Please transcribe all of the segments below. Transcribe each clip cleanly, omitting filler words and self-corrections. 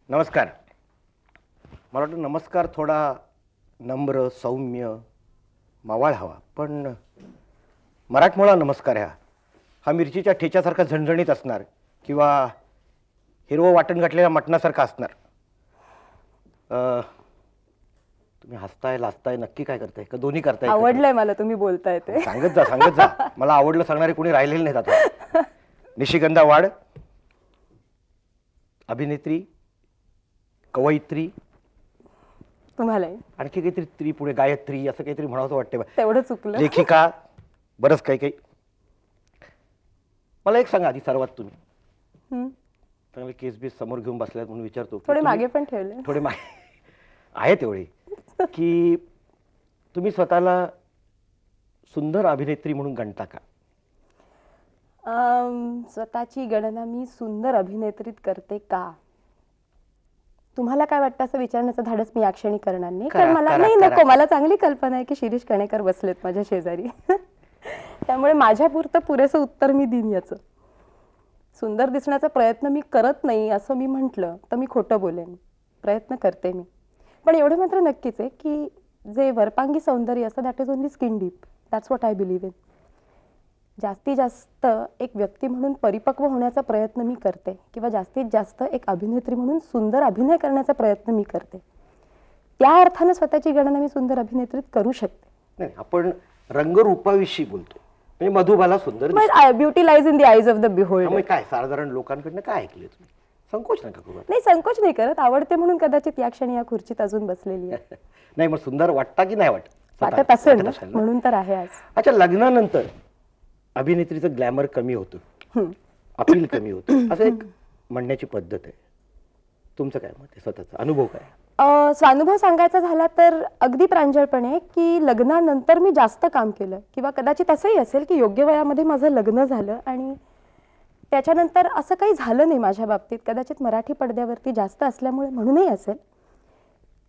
नमस्कार. मला वाटतं नमस्कार थोडा नम्र सौम्य मावाळ हवा, पण मराठमोळा नमस्कार हा मिरचीच्या ठेच्यासारखा झणझणीत असणार किंवा हिरवं वाटण घातलेल्या मटणासारखा असणार. तुम्ही हसताय लाजताय नक्की काय करताय का दोन्ही करताय? आवडलंय मला तुम्ही बोलताय ते. सांगत जा मला आवडलं सांगणारे कोणी राहिलेले नाहीत आता. निशिगंधा वाड, अभिनेत्री, कवयित्री, तुम्हाला आणखी काहीतरी स्त्री पुढे गायत्री असं काहीतरी म्हणावं वाटतं. तेवढं चुकलं. लेखिका, बरंच काही. मला एक सांगा आधी सर्वात, तुम्ही चांगले केस बीस समोर घेऊन बसल्यात म्हणून विचारतो. थोडे मागे पण ठेवले. थोडे मागे आहे तेवढे की तुम्ही स्वतःला सुंदर अभिनेत्री म्हणून गणता का? स्वतःची गणना मी सुंदर अभिनेत्रीत करते का? तुम्हाला काय वाटतं असं विचारण्याचं धाडस मी या क्षणी करणार नाही, कारण मला नको. मला चांगली कल्पना आहे की शिरीष कणेकर बसलेत माझ्या शेजारी. त्यामुळे माझ्यापुरतं पुरेसं उत्तर मी देईन याचं. सुंदर दिसण्याचा प्रयत्न मी करत नाही असं मी म्हटलं तर मी खोटं बोलेन. प्रयत्न करते मी, पण एवढे मात्र नक्कीच आहे की जे वरपांगी सौंदर्य असतं that is only skin deep. That's what I believe in. जास्तीत जास्त एक व्यक्ती म्हणून परिपक्व होण्याचा प्रयत्न मी करते किंवा जास्तीत जास्त एक अभिनेत्री म्हणून सुंदर अभिनय करण्याचा प्रयत्न मी करते. त्या अर्थाने स्वतःची गणना मी सुंदर अभिनेत्रीत करू शकते. नाही, आपण रंगरूपाविषयी बोलतो म्हणजे मधुबाला सुंदर, beauty lies in the eyes of the beholder. काय साधारण लोकांकडनं काय ऐकले तुम्ही? संकोच नका करू. नाही, संकोच नाही करत. आवडते म्हणून कदाचित या क्षणी या खुर्चीत अजून बसलेली आहे. नाही, मग सुंदर वाटता की नाही वाटत असेल म्हणून तर आहे आज. अच्छा, लग्नानंतर अभिनेत्रीचं ग्लॅमर कमी होतं, अपील कमी होतं असं एक म्हणण्याची पद्धत आहे. तुमचं काय मत आहे? स्वतःचा अनुभव काय? स्वानुभव सांगायचा झाला तर अगदी प्रांजळपणे की लग्नानंतर मी जास्त काम केलं, किंवा कदाचित असंही असेल की योग्य वयामध्ये माझं लग्न झालं आणि त्याच्यानंतर असं काही झालं नाही माझ्या बाबतीत. कदाचित मराठी पडद्यावरती जास्त असल्यामुळे म्हणूनही असेल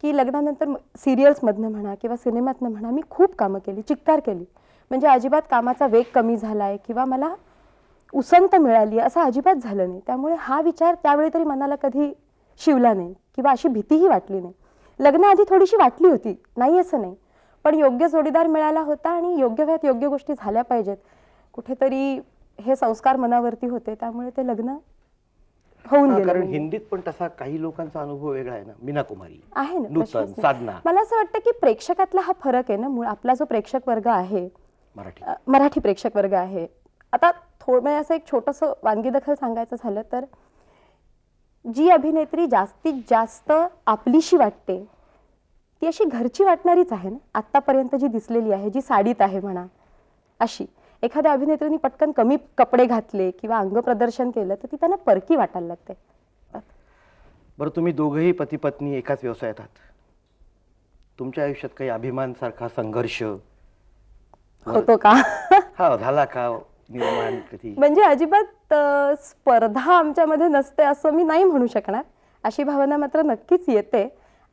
की लग्नानंतर सिरियल्समधनं म्हणा किंवा सिनेमातनं म्हणा मी खूप कामं केली, चिक्कार केली. म्हणजे अजिबात कामाचा वेग कमी झालाय किंवा मला उसंत मिळाली असं अजिबात झालं नाही. त्यामुळे हा विचार त्यावेळी तरी मनाला कधी शिवला नाही किंवा अशी भीतीही वाटली नाही. लग्नाआधी थोडीशी वाटली होती, नाही असं नाही, पण योग्य जोडीदार मिळाला होता आणि योग्य वेळात योग्य गोष्टी झाल्या पाहिजेत. कुठेतरी हे संस्कार मनावरती होते, त्यामुळे ते लग्न होऊन गेलं. कारण हिंदीत पण तसा काही लोकांचा अनुभव वेगळा आहे ना. मीना कुमारी आहे ना, नूतन, साधना. मला असं वाटतं की प्रेक्षकातला हा फरक आहे ना. आपला जो प्रेक्षक वर्ग आहे, मराठी प्रेक्षक वर्ग आहे. आता थोडं असं एक छोटंसं वानगी दखल सांगायचं झालं तर जी अभिनेत्री जास्तीत जास्त आपलीशी वाटते ती अशी घरची वाटणारीच आहे ना. आत्तापर्यंत जी दिसलेली आहे, जी साडीत आहे म्हणा, अशी एखाद्या अभिनेत्रीने पटकन कमी कपडे घातले किंवा अंग प्रदर्शन केलं तर ती त्यांना परकी वाटायला लागते. बरं, तुम्ही दोघंही पती पत्नी एकाच व्यवसायात आहात. तुमच्या आयुष्यात काही अभिमान सारखा संघर्ष होतो का? हा, झाला का निर्माण कधी? म्हणजे अजिबात स्पर्धा आमच्यामध्ये नसते असं मी नाही म्हणू शकणार. अशी भावना मात्र नक्कीच येते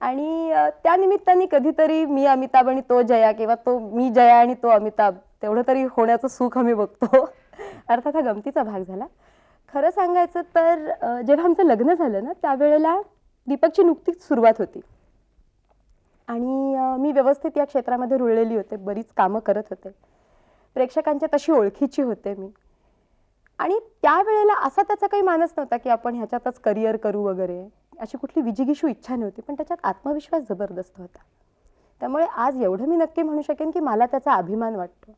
आणि त्या निमित्ताने कधीतरी मी अमिताभ आणि तो जया, किंवा तो मी जया आणि तो अमिताभ, तेवढं तरी होण्याचं सुख आम्ही बघतो. अर्थात हा गमतीचा भाग झाला. खरं सांगायचं तर जेव्हा आमचं लग्न झालं ना त्यावेळेला दीपकची नुकतीच सुरुवात होती आणि मी व्यवस्थित या क्षेत्रामध्ये रुळलेली होते, बरीच कामं करत होते, प्रेक्षकांच्या तशी ओळखीची होते मी. आणि त्यावेळेला असा त्याचा काही मानस नव्हता की आपण ह्याच्यातच करिअर करू वगैरे. अशी कुठली विजिगिषू इच्छा नव्हती, पण त्याच्यात आत्मविश्वास जबरदस्त होता. त्यामुळे आज एवढं मी नक्की म्हणू शकेन की मला त्याचा अभिमान वाटतो.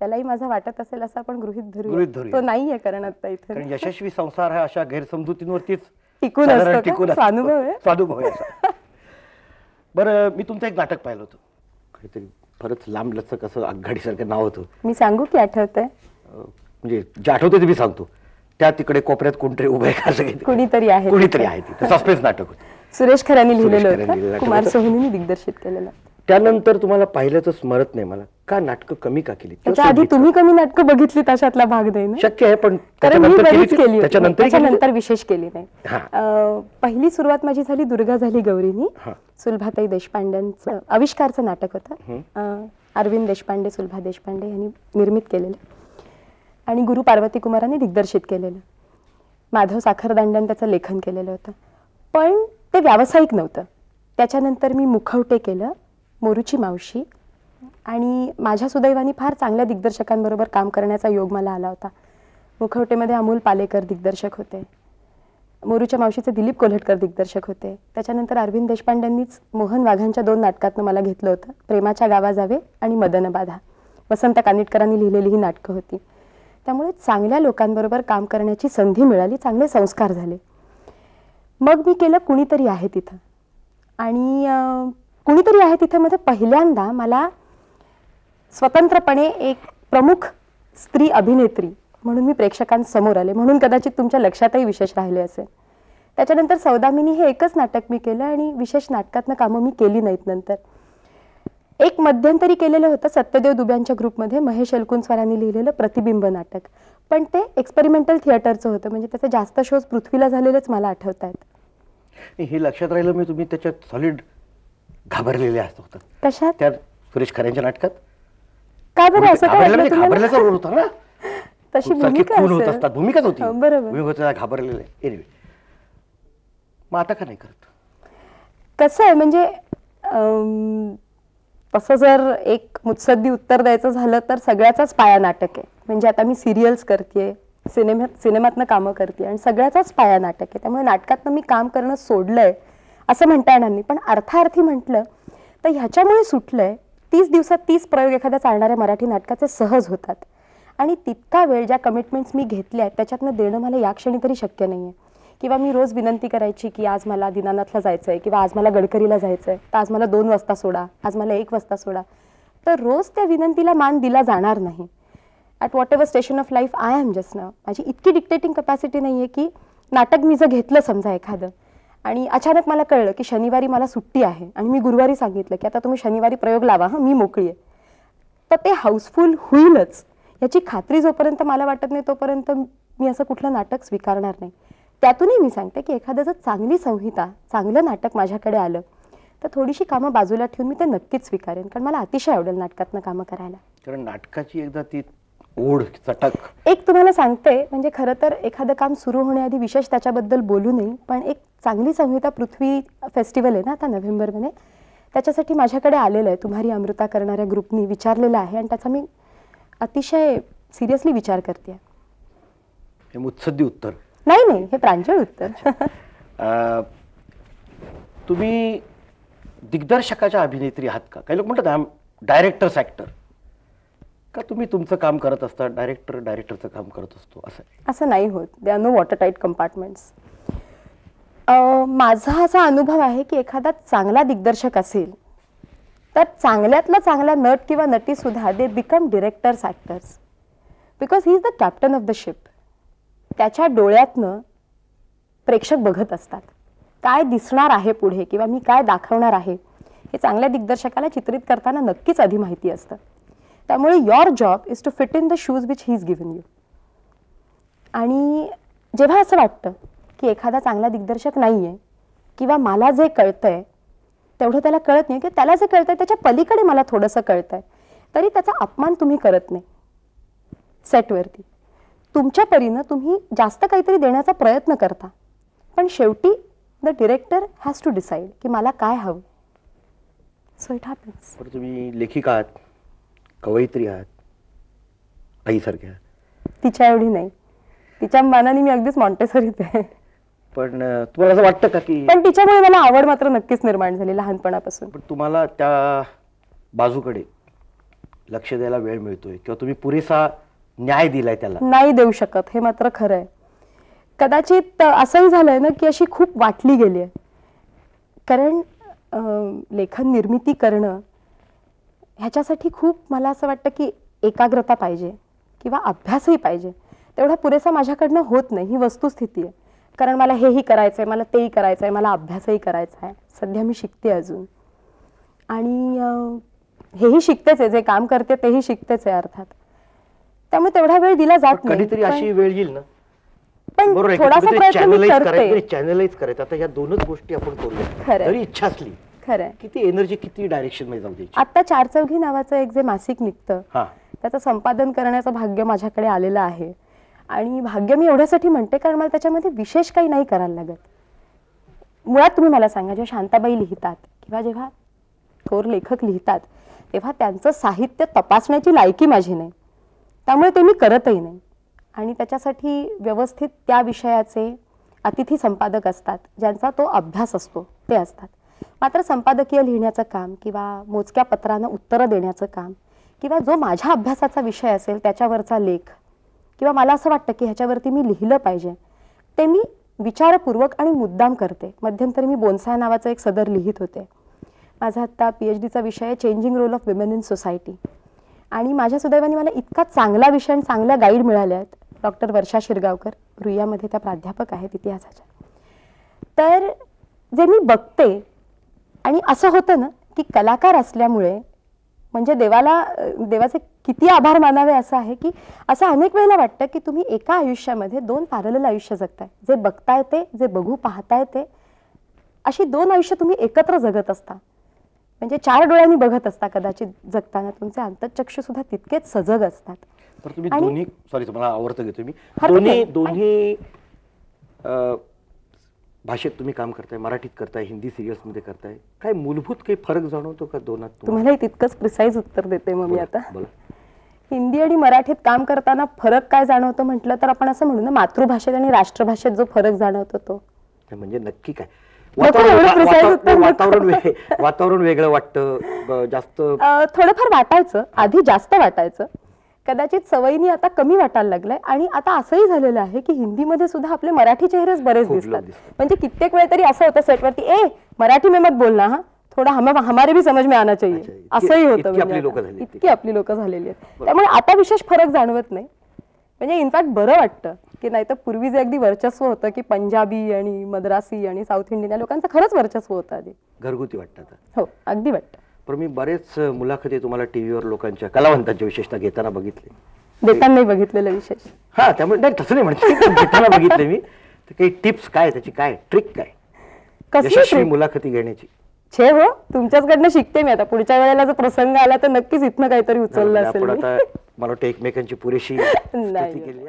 त्यालाही माझा वाटत असेल असं आपण गृहीत धरूया. तो नाहीये कारण आता इथे. कारण यशस्वी संसार हा अशा गैरसमजुतींवरतीच टिकून असतो. स्वानुभव आहे. स्वानुभव आहे. बरं, मी तुमचं एक नाटक पाहिलं होतं, काहीतरी फारच लांब लचक असं आघाडीसारखं नाव होतं. मी सांगू की आठवतंय? म्हणजे जे आठवते ते मी सांगतो. त्या तिकडे कोपऱ्यात कोणतरी उभं आहे असं कुणीतरी आहे. कुणीतरी आहे तिथे. सस्पेन्स नाटक होतं. सुरेश खऱ्यांनी लिहिलेलं होतं, कुमार सोहनीने दिग्दर्शित केलेलं. त्यानंतर तुम्हाला पाहिल्याचं स्मरत नाही मला. का नाटकं कमी का केली? त्याच्या आधी तुम्ही कमी नाटकं बघितली तशातला भाग नाही ना? शक्य आहे, पण त्याच्यानंतर विशेष केली नाही. पहिली सुरुवात माझी झाली दुर्गा झाली गौरीनी. सुलभाताई देशपांड्यांचं आविष्कारचं नाटक होतं. अरविंद देशपांडे, सुलभा देशपांडे यांनी निर्मित केलेलं आणि गुरु पार्वती कुमारांनी दिग्दर्शित केलेलं. माधव साखरदांड्यानं त्याचं लेखन केलेलं होतं, पण ते व्यावसायिक नव्हतं. त्याच्यानंतर मी मुखवटे केलं, मोरूची मावशी, आणि माझ्या सुदैवाने फार चांगल्या दिग्दर्शकांबरोबर काम करण्याचा योग मला आला होता. मुखवटेमध्ये अमोल पालेकर दिग्दर्शक होते, मोरूच्या मावशीचे दिलीप कोल्हटकर दिग्दर्शक होते. त्याच्यानंतर अरविंद देशपांड्यांनीच मोहन वाघांच्या 2 नाटकातनं मला घेतलं होतं, प्रेमाच्या गावा जावे आणि मदन बाधा. वसंत कानिटकरांनी लिहिलेली ही नाटकं होती. त्यामुळे चांगल्या लोकांबरोबर काम करण्याची संधी मिळाली, चांगले संस्कार झाले. मग मी केलं कुणीतरी आहे तिथं, आणि कुणीतरी आहे तिथं मध्ये पहिल्यांदा मला स्वतंत्रपणे एक प्रमुख स्त्री अभिनेत्री म्हणून मी प्रेक्षकांसमोर आले, म्हणून कदाचित तुमच्या लक्षातही विशेष राहिले असेल. त्याच्यानंतर सौदामिनी हे एकच नाटक मी केलं आणि विशेष नाटकातनं कामं मी केली नाहीत. नंतर एक मध्यंतरी केलेलं होतं सत्यदेव दुब्यांच्या ग्रुपमध्ये महेश एलकुंचवारांनी लिहिलेलं प्रतिबिंब नाटक, पण ते एक्सपेरिमेंटल थिएटरचं होतं, म्हणजे त्याचे जास्त शोज पृथ्वीला झालेलेच मला आठवत आहेत. हे लक्षात राहिलं मी, तुम्ही त्याच्यात सॉलिड घाबरलेले असतात. कशात? त्या सुरेश खऱ्यांच्या नाटकात. का बरं असं काय? घाबरल्याचा रोल होता ना. तशी भूमिका होत असतात, भूमिकाच होती. बरोबर. घाबरलेले. एनिवे, मग आता का नाही करत? कसं आहे म्हणजे तसं जर एक मुत्सद्दी उत्तर द्यायचं झालं तर सगळ्याचाच पाया नाटक आहे. म्हणजे आता मी सिरियल्स करते, सिनेमातनं कामं करते आणि सगळ्याचाच पाया नाटक आहे. त्यामुळे नाटकातनं मी काम करणं सोडलंय असं म्हणता येणार नाही, पण अर्थार्थी म्हटलं तर ह्याच्यामुळे सुटलंय 30 दिवसात 30 प्रयोग एखाद्या चालणाऱ्या मराठी नाटकाचे सहज होतात, आणि तितका वेळ ज्या कमिटमेंट्स मी घेतल्या आहेत त्याच्यातनं देणं मला या क्षणी तरी शक्य नाही आहे. किंवा मी रोज विनंती करायची की आज मला दीनानाथला जायचं आहे किंवा आज मला गडकरीला जायचं आहे, तर आज मला 2 वाजता सोडा, आज मला 1 वाजता सोडा, तर रोज त्या विनंतीला मान दिला जाणार नाही. At whatever station of life I am just नाव. माझी इतकी डिक्टेटिंग कपॅसिटी नाही आहे की नाटक मी जर घेतलं समजा एखादं आणि अचानक मला कळलं की शनिवारी मला सुट्टी आहे आणि मी गुरुवारी सांगितलं की आता तुम्ही शनिवारी प्रयोग लावा, हां मी मोकळी आहे, तर ते हाऊसफुल होईलच याची खात्री जोपर्यंत मला वाटत नाही तोपर्यंत मी असं कुठलं नाटक स्वीकारणार नाही. त्यातूनही मी सांगते की एखादं जर चांगली संहिता, चांगलं नाटक माझ्याकडे आलं तर थोडीशी कामं बाजूला ठेवून मी ते नक्कीच स्वीकारेन, कारण मला अतिशय आवडेल नाटकातनं कामं करायला. कारण नाटकाची एकदा ती ओढ, चटक. एक तुम्हाला सांगते, म्हणजे खरं तर एखादं काम सुरू होण्याआधी विशेष त्याच्याबद्दल बोलू नये, पण एक चांगली संहिता पृथ्वी फेस्टिवल आहे ना आता नोव्हेंबरमध्ये, त्याच्यासाठी माझ्याकडे आलेलं आहे. तुम्हारी अमृता करणाऱ्या ग्रुपनी विचारलेलं आहे आणि त्याचा मी अतिशय सिरियसली विचार करते. हे मुत्सद्दी उत्तर नाही, हे प्रांजळ उत्तर. तुम्ही दिग्दर्शकाच्या अभिनेत्री आहात का? काही लोक म्हणतात डायरेक्टर्स ॲक्टर. का तुम्ही तुमचं काम करत असता, डायरेक्टरचं काम करत असतो? असं नाही होत. There are no water tight compartments. माझा असा अनुभव आहे की एखादा चांगला दिग्दर्शक असेल तर चांगल्यातला चांगला नट किंवा नटी सुद्धा they become directors actors, because he is the captain of the ship. त्याच्या डोळ्यातनं प्रेक्षक बघत असतात काय दिसणार आहे पुढे किंवा मी काय दाखवणार आहे हे चांगल्या दिग्दर्शकाला चित्रित करताना नक्कीच आधी माहिती असतं. त्यामुळे your job is to fit in the shoes which he is given you. आणि जेव्हा असं वाटतं की एखादा चांगला दिग्दर्शक नाही आहे किंवा मला जे कळतंय तेवढं त्याला कळत नाही, की त्याला जे कळतंय त्याच्या पलीकडे मला थोडंसं कळतंय, तरी त्याचा अपमान तुम्ही करत नाही. सेटवरती तुमच्या परीनं तुम्ही जास्त काहीतरी देण्याचा प्रयत्न करता, पण शेवटी the director has to decide की मला काय हवं. So it happens. तुम्ही लेखिका आहात, कवयित्री आहात, आईसारख्या. तिच्या एवढी नाही, तिच्या मानाने मी अगदीच मॉन्टेसरीत आहे. पण तुम्हाला असं वाटतं का की पण तिच्यामुळे मला आवड मात्र नक्कीच निर्माण झाली लहानपणापासून. पण तुम्हाला त्या बाजूकडे लक्ष द्यायला वेळ मिळतोय किंवा तुम्ही पुरेसा न्याय दिलाय त्याला? नाही देऊ शकत, हे मात्र खरं आहे. कदाचित असंही झालंय ना की अशी खूप वाटली गेली आहे. कारण लेखन निर्मिती करणं ह्याच्यासाठी खूप मला असं वाटतं की एकाग्रता पाहिजे किंवा अभ्यासही पाहिजे. तेवढा पुरेसा माझ्याकडनं होत नाही, ही वस्तुस्थिती आहे. कारण मला हेही करायचं आहे, मला तेही करायचं आहे, मला अभ्यासही करायचा आहे. सध्या मी शिकते अजून, आणि हेही शिकतेच आहे, जे काम करते तेही शिकतेच आहे अर्थात. त्यामुळे तेवढा वेळ दिला जात नाही. कधीतरी अशी वेळ येईल ना, पण बरोबर आहे, थोडासा प्रयत्न मी करते. चॅनलाइज करायचं. आता या दोनच गोष्टी आपण खरंय. करूया. जरी इच्छा असली, खरंय. किती एनर्जी, किती डायरेक्शन मध्ये जाऊ द्यायची. आता चार चौघी नावाचं एक जे मासिक निघतं, हा, त्याचं संपादन करण्याचं भाग्य माझ्याकडे आलेलं आहे. आणि भाग्य मी एवढ्यासाठी म्हणते कारण मला त्याच्यामध्ये विशेष काही नाही करायला लागत. मुळात तुम्ही मला सांगा, जेव्हा शांताबाई लिहितात किंवा जेव्हा थोर लेखक लिहितात तेव्हा त्यांचं साहित्य तपासण्याची लायकी माझी नाही. त्यामुळे ते मी करतही नाही. आणि त्याच्यासाठी व्यवस्थित त्या विषयाचे अतिथी संपादक असतात, ज्यांचा तो अभ्यास असतो, ते असतात. मात्र संपादकीय लिहिण्याचं काम किंवा मोजक्या पत्रांना उत्तरं देण्याचं काम किंवा जो माझ्या अभ्यासाचा विषय असेल त्याच्यावरचा लेख किंवा मला असं वाटतं की ह्याच्यावरती मी लिहिलं पाहिजे, ते मी विचारपूर्वक आणि मुद्दाम करते. मध्यंतरी मी बोन्साय नावाचं एक सदर लिहित होते. माझा आत्ता PhDचा विषय आहे changing role of women in society. आणि माझ्या सुदैवाने मला इतका चांगला विषय आणि चांगल्या गाईड मिळाल्या आहेत. डॉक्टर वर्षा शिरगावकर रुईयामध्ये त्या प्राध्यापक आहेत इतिहासाच्या. तर जे मी बघते, आणि असं होतं ना की कलाकार असल्यामुळे म्हणजे देवाचे किती आभार मानावे असं आहे की असं अनेक वेळेला वाटतं की तुम्ही एका आयुष्यामध्ये दोन पॅरलल आयुष्य जगताय. जे बघताय ते, जे बघू पाहताय ते, अशी दोन आयुष्य तुम्ही एकत्र जगत असता. म्हणजे चार डोळ्यांनी बघत असता कदाचित जगताना. तुमचे अंतःचक्षु सुद्धा तितकेच सजग असतात. तर तुम्ही दोन्ही, सॉरी तुम्हाला आवडतं घेतो मी, दोन्ही भाषेत तुम्ही काम करताय, मराठीत करताय, हिंदी सिरियल्स मध्ये करताय, काय मूलभूत काही फरक जाणवतो का दोनात? तुम्हालाही तितकंच प्रिसाईज उत्तर देते मग मी आता. बोला. हिंदी आणि मराठीत काम करताना फरक काय जाणवतो म्हटलं तर आपण असं म्हणू ना, मातृभाषेत आणि राष्ट्रभाषेत जो फरक जाणवतो तो म्हणजे नक्की काय? वातावरण वेगळं वाटतं जास्त? थोडंफार वाटायचं आधी, जास्त वाटायचं. कदाचित सवयीने आता कमी वाटायला लागलंय. आणि आता असंही झालेलं आहे की हिंदीमध्ये सुद्धा आपले मराठी चेहरेच बरेच दिसतात. म्हणजे कित्येक वेळ तरी असं होतं सेटवरती, ए मराठी में मत बोलना, हा थोडा हमारे भी समज में आना चाहिए, असंही होतं. इतकी आपली लोक झालेली आहेत. त्यामुळे आता विशेष फरक जाणवत नाही. म्हणजे इनफॅक्ट बरं वाटतं की नाही तर पूर्वी जे अगदी वर्चस्व होतं की पंजाबी आणि मद्रासी आणि साऊथ इंडियन या लोकांचं खरंच वर्चस्व होतं आधी. घरगुती वाटतं. हो, अगदी वाटतं. पण मी बरेच मुलाखती तुम्हाला टीव्हीवर लोकांच्या, कलावंतांच्या विशेषतः घेताना बघितले. देतानाही बघितलेलं विशेष. हा, त्यामुळे नाही तसं नाही म्हणते, घेताना बघितले मी. तर काही टिप्स काय, त्याची काय ट्रिक काय यशस्वी मुलाखती घेण्याची? छे हो, तुमच्याचकडनं शिकते मी आता. पुढच्या वेळेला जर प्रसंग आला तर नक्कीच इथनं काहीतरी उचललं असेल. आता मला वाटतं एकमेकांची पुरेशी स्तुती केली.